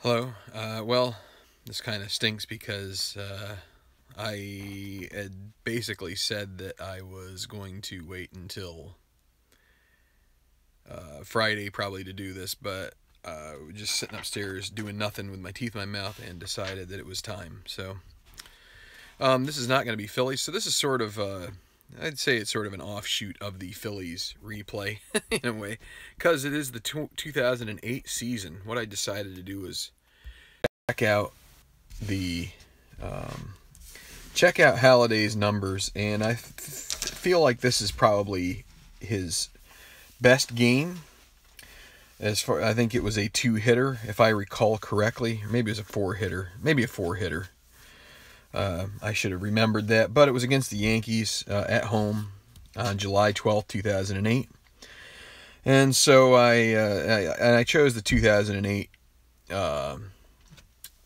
Hello. Well, this kind of stinks because I had basically said that I was going to wait until Friday probably to do this, but just sitting upstairs doing nothing with my teeth in my mouth and decided that it was time. So this is not going to be Phillies. So this is sort of, I'd say it's sort of an offshoot of the Phillies replay in a way, because it is the 2008 season. What I decided to do was check out the check out Halliday's numbers, and I feel like this is probably his best game. As far, I think it was a 2-hitter, if I recall correctly, or maybe it was a 4-hitter, maybe a 4-hitter. I should have remembered that, but it was against the Yankees at home on July 12th, 2008, and so I chose the 2008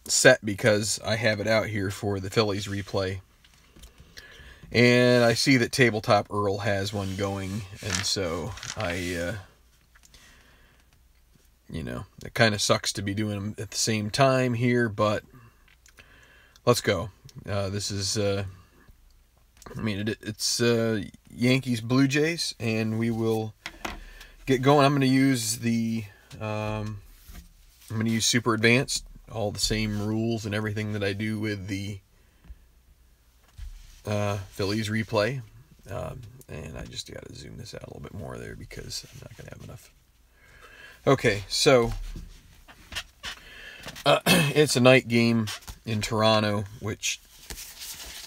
set because I have it out here for the Phillies replay, and I see that Tabletop Earl has one going, and so it kind of sucks to be doing them at the same time here, but let's go. This is it's Yankees Blue Jays, and we will get going. I'm going to use Super Advanced, all the same rules and everything that I do with the Phillies replay. And I just got to zoom this out a little bit more there because I'm not going to have enough. Okay, so it's a night game in Toronto, which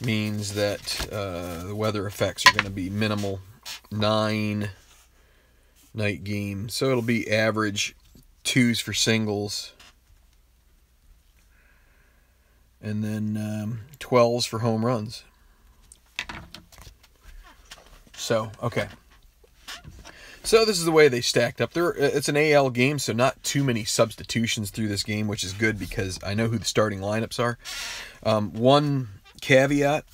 means that the weather effects are going to be minimal. 9 night game, so it'll be average 2s for singles, and then 12s for home runs. So, okay. So this is the way they stacked up. It's an AL game, so not too many substitutions through this game, which is good because I know who the starting lineups are. One caveat,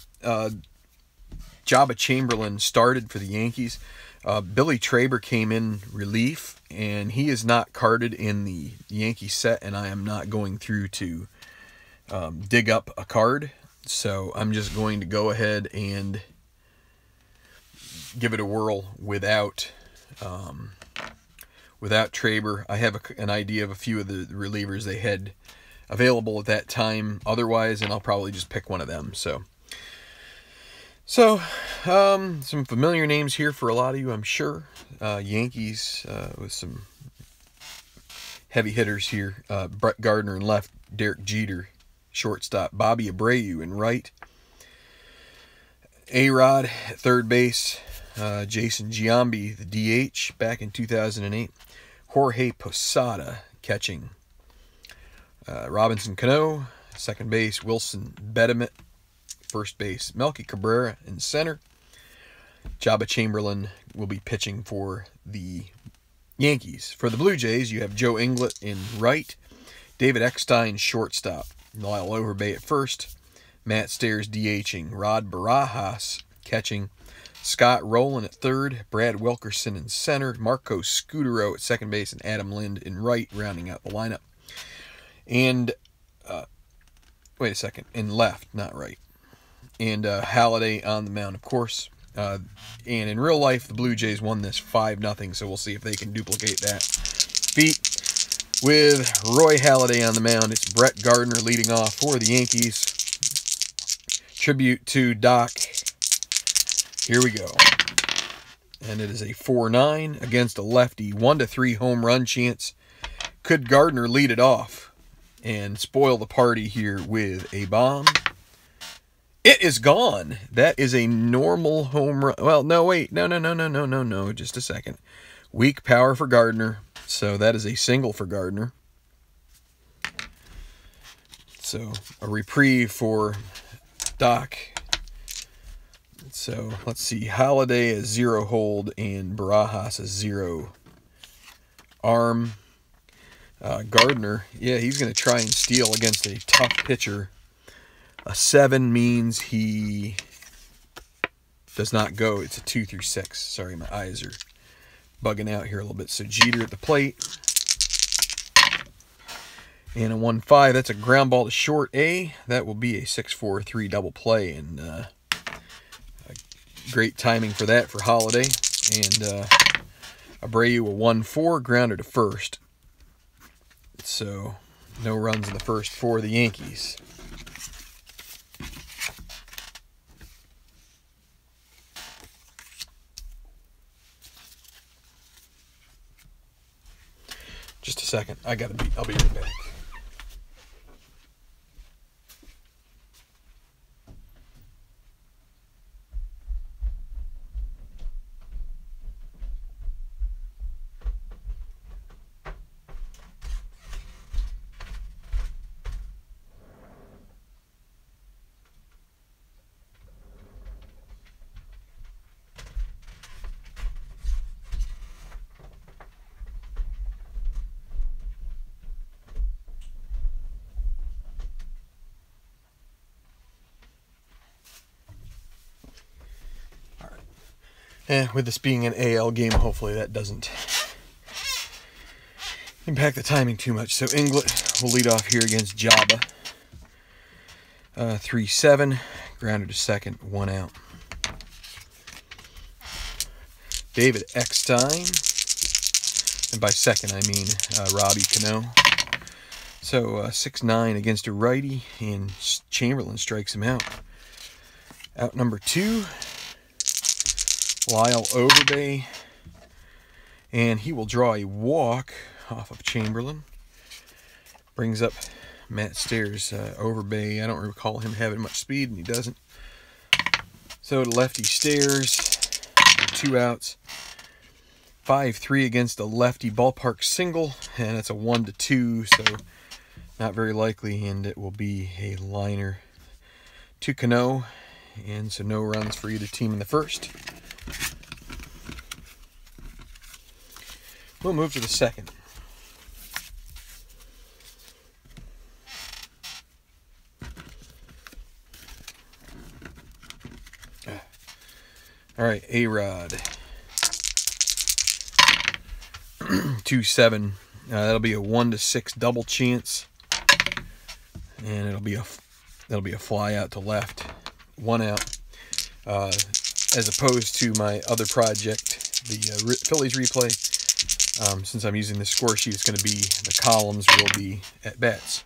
Jabba Chamberlain started for the Yankees. Billy Traber came in relief, and he is not carded in the Yankee set, and I am not going through to dig up a card. So I'm just going to go ahead and give it a whirl without Traber. I have an idea of a few of the relievers they had available at that time otherwise, and I'll probably just pick one of them. So some familiar names here for a lot of you, I'm sure. Yankees with some heavy hitters here. Brett Gardner in left, Derek Jeter shortstop, Bobby Abreu in right, A-Rod at third base, Jason Giambi, the DH, back in 2008. Jorge Posada catching. Robinson Cano, second base. Wilson Betemit, first base. Melky Cabrera in center. Jabba Chamberlain will be pitching for the Yankees. For the Blue Jays, you have Joe Inglet in right. David Eckstein, shortstop. Lyle Overbay at first. Matt Stairs DHing. Rod Barajas catching. Scott Rowland at third, Brad Wilkerson in center, Marco Scutero at second base, and Adam Lind in right, rounding out the lineup. And, wait a second, in left, not right. And Halladay on the mound, of course. And in real life, the Blue Jays won this 5-0, so we'll see if they can duplicate that feat. With Roy Halladay on the mound, it's Brett Gardner leading off for the Yankees. Tribute to Doc. Here we go. And it is a 4-9 against a lefty. 1-3 home run chance. Could Gardner lead it off and spoil the party here with a bomb? It is gone. That is a normal home run. Well, no, wait. No. Just a second. Weak power for Gardner. So that is a single for Gardner. So a reprieve for Doc. So let's see. Halladay is 0 hold and Barajas is 0 arm. Gardner, yeah, he's going to try and steal against a tough pitcher. A 7 means he does not go. It's a 2 through 6. Sorry, my eyes are bugging out here a little bit. So Jeter at the plate. And a 1-5, that's a ground ball to short A. That will be a 6-4-3 double play, and great timing for that for Holiday. And Abreu a 1-4, grounder to first. So no runs in the first for the Yankees. Just a second. I'll be right back. With this being an AL game, hopefully that doesn't impact the timing too much. So Inglet will lead off here against Jabba. 3-7, grounder to second, 1 out. David Eckstein, and by second I mean Robbie Cano. So 6-9 against a righty, and Chamberlain strikes him out. Out number 2. Lyle Overbay, and he will draw a walk off of Chamberlain. Brings up Matt Stairs. Overbay, I don't recall him having much speed, and he doesn't. So to lefty Stairs, 2 outs. 5-3 against a lefty ballpark single, and it's a 1-2, so not very likely, and it will be a liner to Cano, and so no runs for either team in the first. We'll move to the second. All right, A-Rod. 2-7. That'll be a 1-6 double chance, and it'll be a fly out to left, 1 out. As opposed to my other project, the Phillies replay. Since I'm using the score sheet, it's going to be, the columns will be at bats.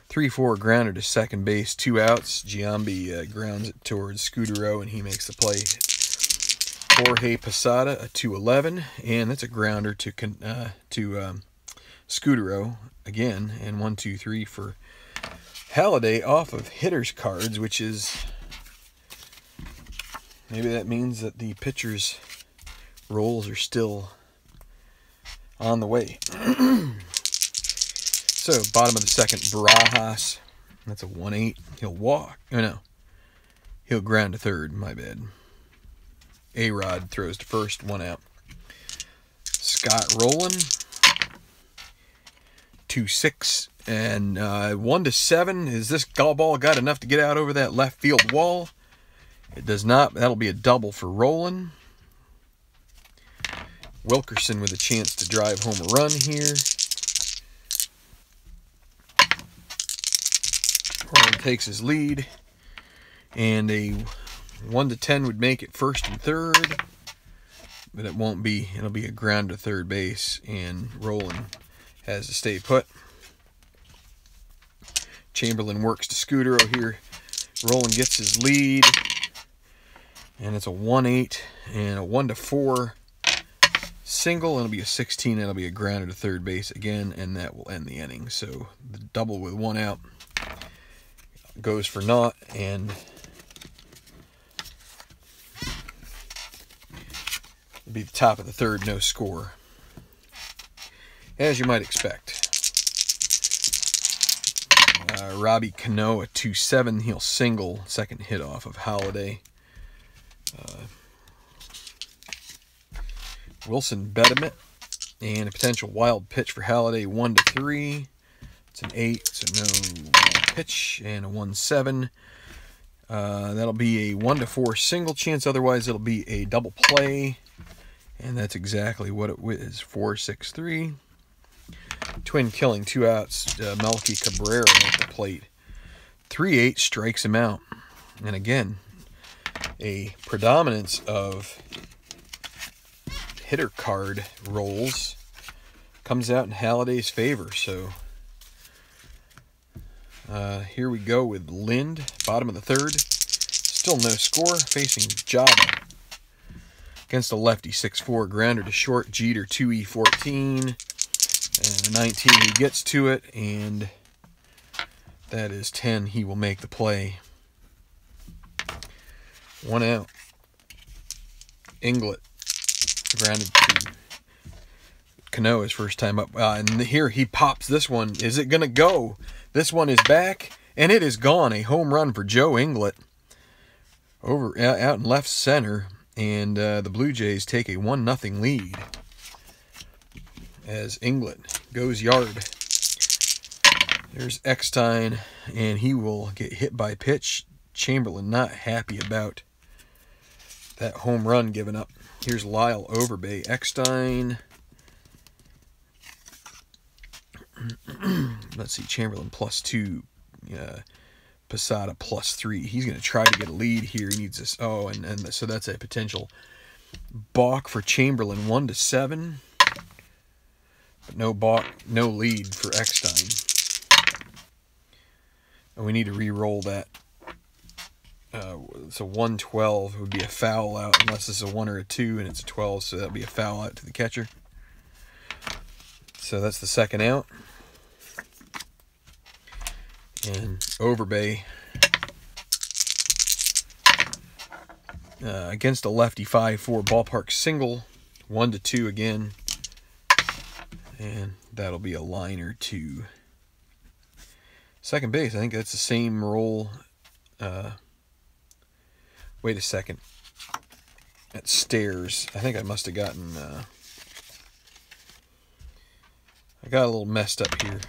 3-4, grounder to second base, 2 outs. Giambi grounds it towards Scudero, and he makes the play. Jorge Posada, a 2-11, and that's a grounder to Scudero again, and 1-2-3 for Halladay off of hitter's cards, which is, maybe that means that the pitcher's rolls are still on the way. So, bottom of the second, Barajas. That's a 1-8. He'll walk. Oh, no. He'll ground to third. My bad. A-Rod throws to first. 1 out. Scott Rowland. 2-6. And 1-7. Is this ball got enough to get out over that left field wall? It does not. That'll be a double for Rowland. Wilkerson with a chance to drive home a run here. Rowland takes his lead, and a 1-10 would make it first and third, but it won't be. It'll be a ground to third base, and Rowland has to stay put. Chamberlain works to Scudero here. Rowland gets his lead, and it's a 1-8 and a 1-4 single, and it'll be a 16, and it'll be a grounder to third base again, and that will end the inning. So the double with 1 out goes for naught, and it'll be the top of the third, no score, as you might expect. Robbie Cano at 2-7, he'll single, second hit off of Halladay. Wilson Betterment, and a potential wild pitch for Halladay, 1-3. It's an 8, so no wild pitch, and a 1-7. That'll be a 1-4 single chance, otherwise it'll be a double play, and that's exactly what it is. 4-6-3. twin killing, 2 outs. Melky Cabrera at the plate. 3-8 strikes him out. And again, a predominance of hitter card rolls comes out in Halliday's favor. So here we go with Lind, bottom of the third. Still no score, facing Jabba. Against a lefty, 6-4, grounder to short, Jeter, 2E14. And 19, he gets to it, and that is 10. He will make the play. 1 out. Inglet, grounded to Cano, his first time up. And here he pops this one. Is it going to go? This one is back, and it is gone. A home run for Joe Inglet. Over out in left center, and the Blue Jays take a 1-0 lead as Inglet goes yard. There's Eckstein, and he will get hit by pitch. Chamberlain not happy about that home run given up. Here's Lyle Overbay. Eckstein. Let's see, Chamberlain +2. Posada +3. He's going to try to get a lead here. He needs this. Oh, and so that's a potential balk for Chamberlain, 1-7. But no balk, no lead for Eckstein. And we need to re-roll that. So 1-12 would be a foul out unless it's a 1 or a 2, and it's a 12, so that would be a foul out to the catcher. So that's the second out. And Overbay against a lefty, 5-4 ballpark single, 1-2 again, and that'll be a liner to second base. I think that's the same roll. Wait a second. At Stairs, I think I must have gotten. I got a little messed up here,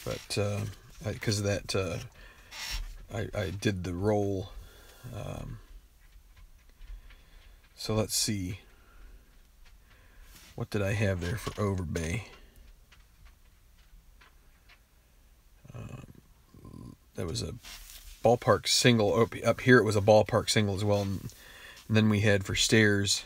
but. Because of that, I did the roll. So let's see. What did I have there for Overbay? That was a ballpark single. Up here it was a ballpark single as well. And then we had for Stairs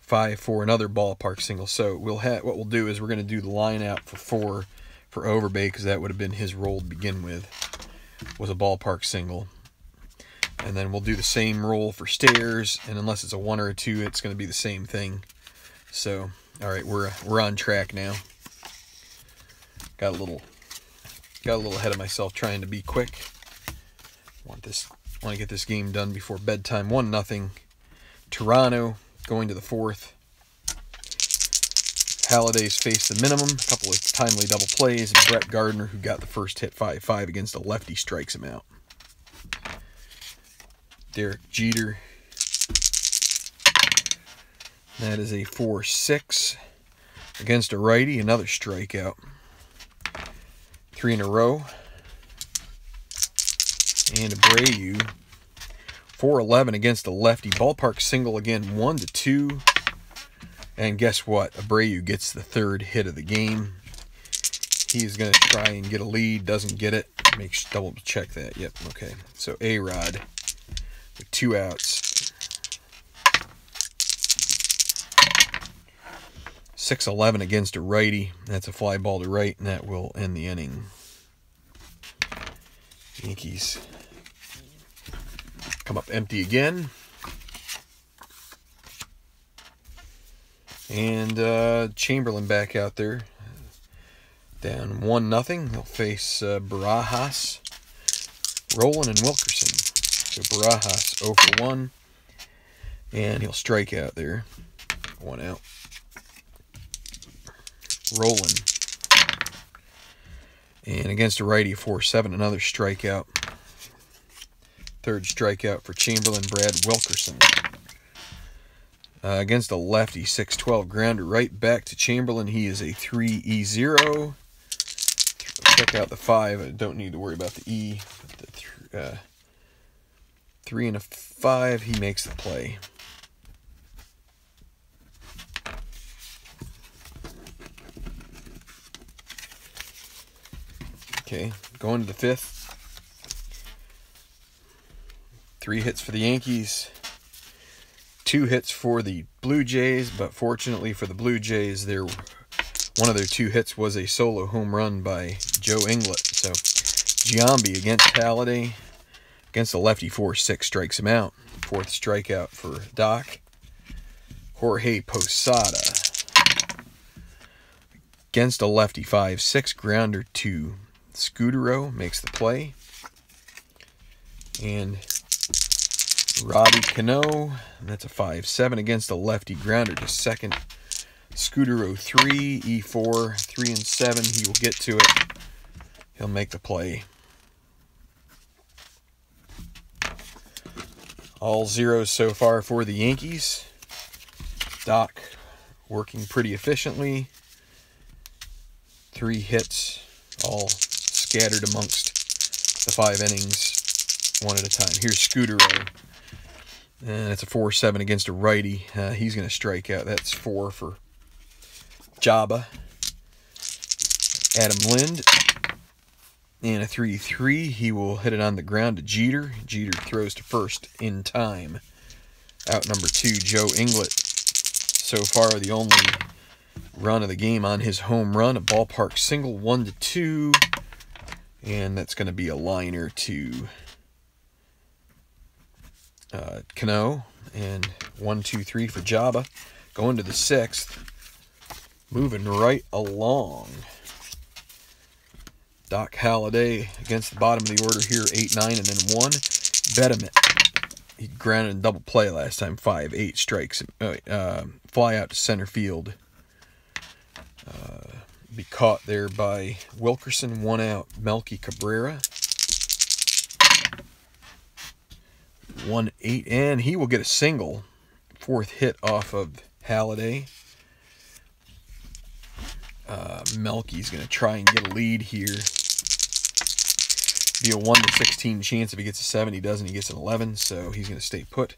5-4, another ballpark single. So what we'll do is we're going to do the line out for 4 for Overbay, because that would have been his roll to begin with, was a ballpark single. And then we'll do the same roll for Stairs, and unless it's a 1 or a 2, it's going to be the same thing. So, all right, we're on track now. Got a little ahead of myself trying to be quick. Want to get this game done before bedtime. 1-0. Toronto going to the 4th. Halliday's faced the minimum. A couple of timely double plays. And Brett Gardner, who got the first hit, 5-5 against a lefty, strikes him out. Derek Jeter. That is a 4-6 against a righty. Another strikeout. 3 in a row. And Abreu. 4-11 against a lefty. Ballpark single again, 1-2. And guess what? Abreu gets the 3rd hit of the game. He's going to try and get a lead. Doesn't get it. Double check that. Yep, okay. So A-Rod with 2 outs. 6-11 against a righty. That's a fly ball to right, and that will end the inning. Yankees come up empty again. And Chamberlain back out there. Down 1-0. They'll face Barajas, Rowland, and Wilkerson. So Barajas 0 for 1. And he'll strike out there. 1 out. Rowland. And against a righty, 4-7, another strikeout. 3rd strikeout for Chamberlain, Brad Wilkerson. Against a lefty, 6-12, grounder right back to Chamberlain. He is a 3-0. Check out the 5. I don't need to worry about the E. The 3 and a 5, he makes the play. Okay, going to the 5th. 3 hits for the Yankees. 2 hits for the Blue Jays, but fortunately for the Blue Jays, one of their 2 hits was a solo home run by Joe Inglet. So Giambi against Halladay. Against the lefty, 4-6 strikes him out. 4th strikeout for Doc. Jorge Posada. Against a lefty, 5-6 grounder to Scudero, makes the play. And Robbie Cano, that's a 5-7 against a lefty grounder to second. Scudero 3, E4, 3 and 7. He will get to it. He'll make the play. All zeros so far for the Yankees. Doc working pretty efficiently. 3 hits, all scattered amongst the 5 innings, one at a time. Here's Scudero. And it's a 4-7 against a righty. He's going to strike out. That's 4 for Jabba. Adam Lind. And a 3-3. He will hit it on the ground to Jeter. Jeter throws to first in time. Out number 2, Joe Inglet. So far, the only run of the game on his home run. A ballpark single, 1-2. And that's going to be a liner to Cano. And 1-2-3 for Jabba. Going to the 6th. Moving right along. Doc Halladay against the bottom of the order here, 8-9 and then 1. Betterment. He grounded in double play last time, 5-8 strikes. Fly out to center field. Be caught there by Wilkerson. 1 out. Melky Cabrera. 1-8, and he will get a single. 4th hit off of Halladay. Melky's going to try and get a lead here. Be a 1-16 chance if he gets a 7. He doesn't. He gets an 11, so he's going to stay put.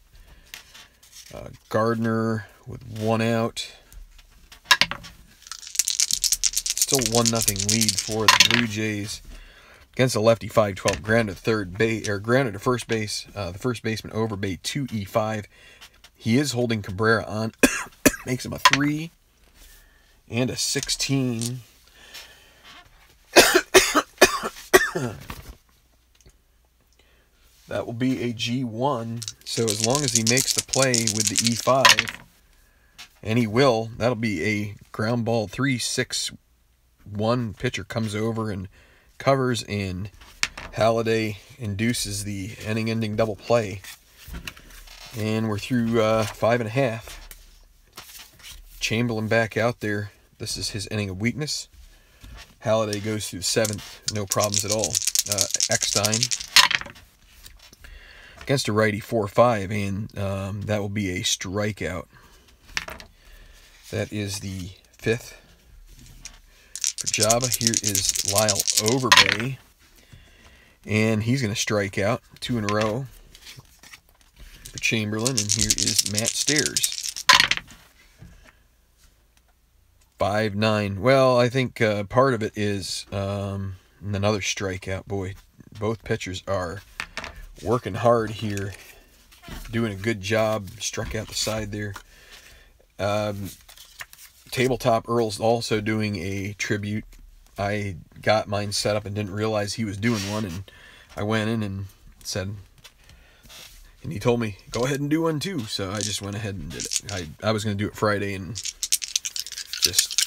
Gardner with 1 out. Still 1-0 lead for the Blue Jays. Against the lefty, 5-12 grounded to third base, or grounded to first base. The first baseman overbait 2-E5. He is holding Cabrera on. Makes him a 3 and a 16. That will be a G1. So as long as he makes the play with the E5, and he will, that'll be a ground ball 3-6-1. Pitcher comes over and covers, and Halladay induces the inning-ending double play. And we're through 5.5. Chamberlain back out there. This is his inning of weakness. Halladay goes through the 7th. No problems at all. Eckstein against a righty, 4-5, and that will be a strikeout. That is the 5th for Jabba. Here is Lyle Overbay, and he's going to strike out 2 in a row for Chamberlain, and here is Matt Stairs. 5-9. Well, I think part of it is another strikeout. Boy, both pitchers are working hard here, doing a good job. Struck out the side there. Tabletop Earl's also doing a tribute. I got mine set up and didn't realize he was doing one, and I went in and said, and he told me, go ahead and do one too. So I just went ahead and did it. I was going to do it Friday and just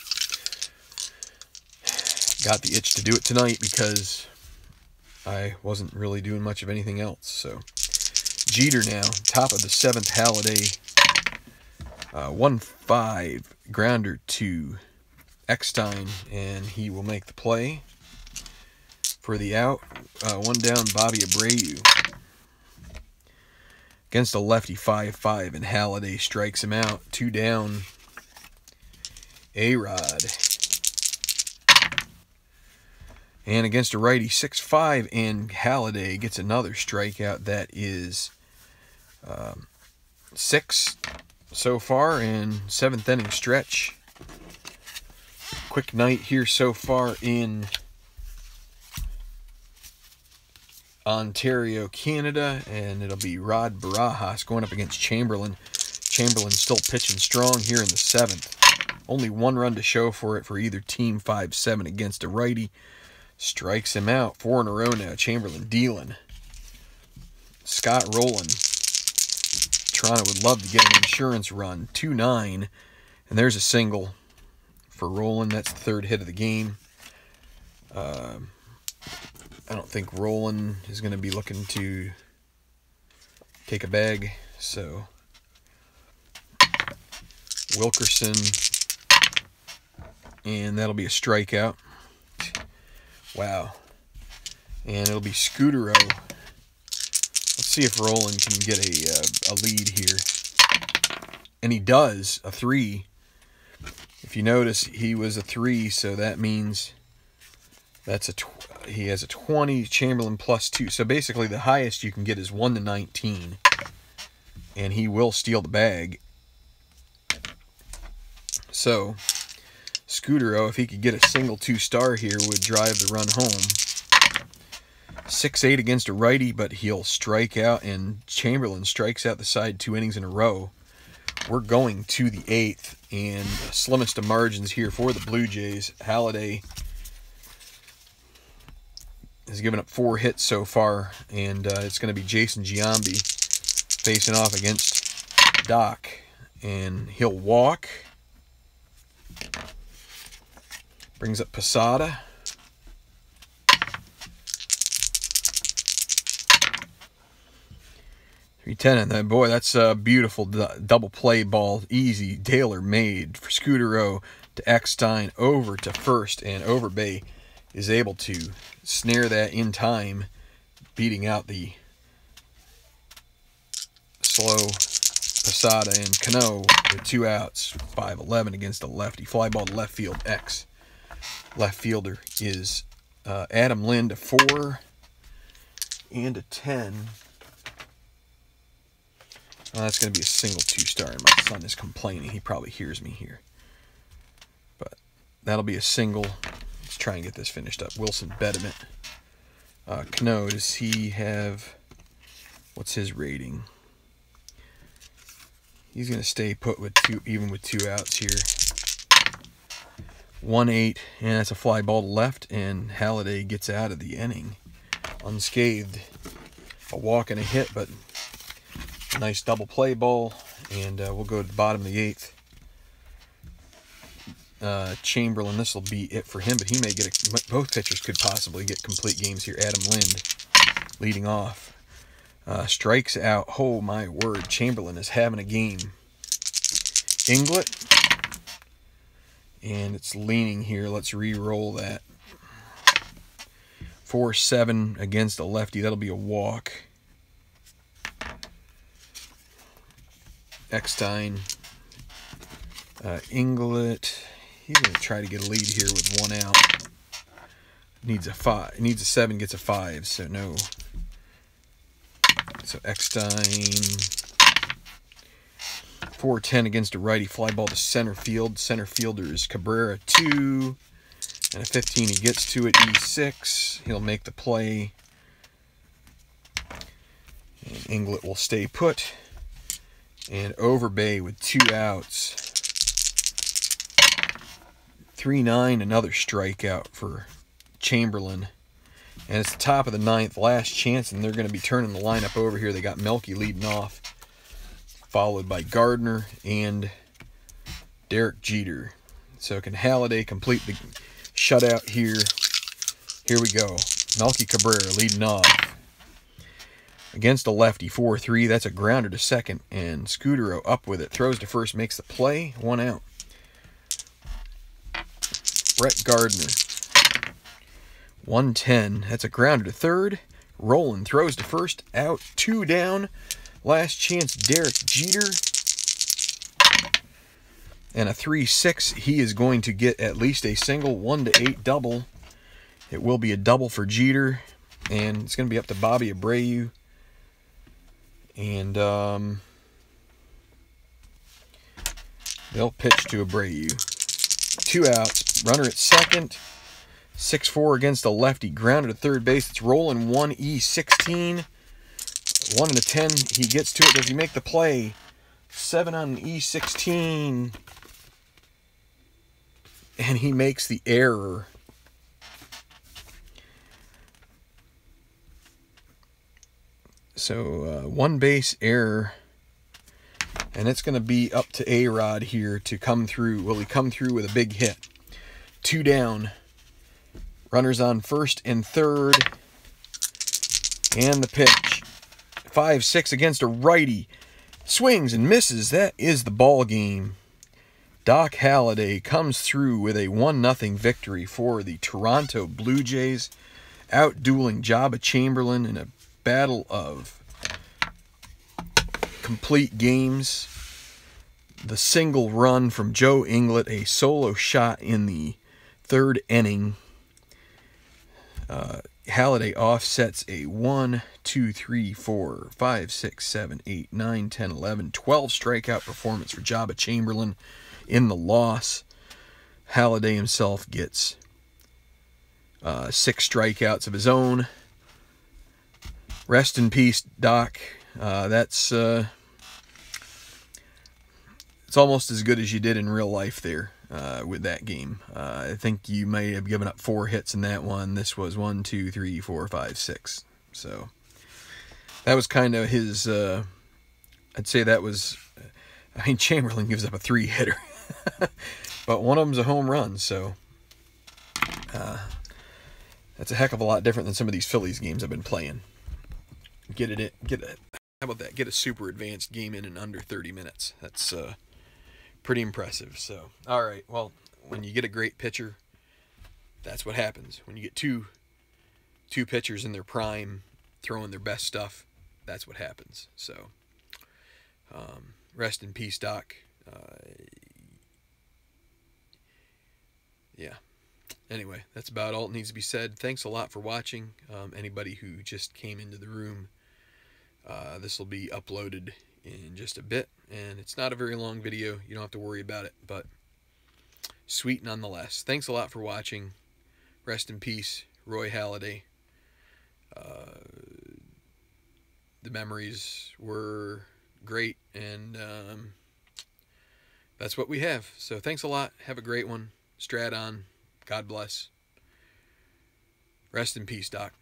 got the itch to do it tonight because I wasn't really doing much of anything else. So Jeter now, top of the 7th, Halladay. 1-5 grounder to Eckstein, and he will make the play for the out. 1 down, Bobby Abreu. Against a lefty, 5-5, and Halladay strikes him out. 2 down, A-Rod. And against a righty, 6-5, and Halladay gets another strikeout. That is 6 so far in 7th inning stretch. Quick night here so far in Ontario, Canada, and it'll be Rod Barajas going up against Chamberlain. Chamberlain's still pitching strong here in the 7th. Only 1 run to show for it for either team. 5-7 against a righty. Strikes him out. 4 in a row now. Chamberlain dealing. Scott rolling. Toronto would love to get an insurance run. 2-9. And there's a single for Roland. That's the 3rd hit of the game. I don't think Roland is going to be looking to take a bag. So Wilkerson. And that'll be a strikeout. Wow. And it'll be Scutero. Let's see if Roland can get a lead here. And he does, a 3. If you notice, he was a 3, so that means that's he has a 20, Chamberlain +2. So basically the highest you can get is 1-19. And he will steal the bag. So Scutero, if he could get a single 2-star here, would drive the run home. 6-8 against a righty, but he'll strike out, and Chamberlain strikes out the side 2 innings in a row. We're going to the 8th, and slimmest of margins here for the Blue Jays. Halladay has given up 4 hits so far, and it's going to be Jason Giambi facing off against Doc, and he'll walk. Brings up Posada. 3-10, and then, boy, that's a beautiful double play ball. Easy, tailor-made for Scutero to Eckstein over to first, and Overbay is able to snare that in time, beating out the slow Posada, and Cano with 2 outs. 5-11 against a lefty. Fly ball to left field. X. Left fielder is Adam Lind, a 4 and a 10. That's going to be a single 2-star, and my son is complaining. He probably hears me here. But that'll be a single. Let's try and get this finished up. Wilson Betterment. Cano, does he have... What's his rating? He's going to stay put with 2, even with 2 outs here. 1-8, and that's a fly ball to left, and Halladay gets out of the inning unscathed. A walk and a hit, but a nice double play ball, and we'll go to the bottom of the 8th. Chamberlain, this will be it for him, but he may get both pitchers could possibly get complete games here. Adam Lind leading off. Strikes out. Oh, my word. Chamberlain is having a game. Inglet. And it's leaning here. Let's re-roll that. 4-7 against a lefty. That'll be a walk. Eckstein. Inglet. He's going to try to get a lead here with 1 out. Needs a 5. Needs a 7, gets a 5, so no. So Eckstein, 4-10 against a righty. Fly ball to center field. Center fielder is Cabrera, 2. And a 15, he gets to it. E6. He'll make the play. And Inglet will stay put. And Overbay with 2 outs. 3-9, another strikeout for Chamberlain. And it's the top of the 9th, last chance, and they're going to be turning the lineup over here. They got Melky leading off, followed by Gardner and Derek Jeter. So can Halladay complete the shutout here? Here we go. Melky Cabrera leading off. Against a lefty, 4-3. That's a grounder to second, and Scutero up with it. Throws to first, makes the play. 1 out. Brett Gardner. 110. That's a grounder to third. Roland throws to first. Out. 2 down. Last chance, Derek Jeter. And a 3-6. He is going to get at least a single. 1-8 double. It will be a double for Jeter. And it's going to be up to Bobby Abreu. And they'll pitch to Abreu. 2 outs. Runner at second. 6-4 against a lefty. Grounded to third base. It's rolling 1E16. 1 and a 10. He gets to it. Does he make the play? 7 on E16. And he makes the error. So, one base error. And it's going to be up to A-Rod here to come through. Will he come through with a big hit? 2 down. Runners on first and third. And the pitch. 5-6 against a righty. Swings and misses. That is the ball game. Doc Halladay comes through with a 1-0 victory for the Toronto Blue Jays, outdueling Jabba Chamberlain in a battle of complete games. The single run from Joe Inglet, a solo shot in the 3rd inning. Halladay offsets a 1, 2, 3, 4, 5, 6, 7, 8, 9, 10, 11, 12 strikeout performance for Jabba Chamberlain in the loss. Halladay himself gets 6 strikeouts of his own. Rest in peace, Doc. It's almost as good as you did in real life there with that game. I think you may have given up 4 hits in that one. This was 1, 2, 3, 4, 5, 6. So that was kind of his. I'd say that was. I mean, Chamberlain gives up a 3-hitter, but one of them's a home run. So that's a heck of a lot different than some of these Phillies games I've been playing. How about that? Get a super advanced game in under 30 minutes. That's pretty impressive. So, all right. Well, when you get a great pitcher, that's what happens. When you get two pitchers in their prime throwing their best stuff, that's what happens. So, rest in peace, Doc. Yeah. Anyway, that's about all that needs to be said. Thanks a lot for watching. Anybody who just came into the room, this will be uploaded in just a bit, and it's not a very long video. You don't have to worry about it, but sweet nonetheless. Thanks a lot for watching. Rest in peace, Roy Halladay. The memories were great, and that's what we have. So thanks a lot. Have a great one. Strat on. God bless. Rest in peace, Doc.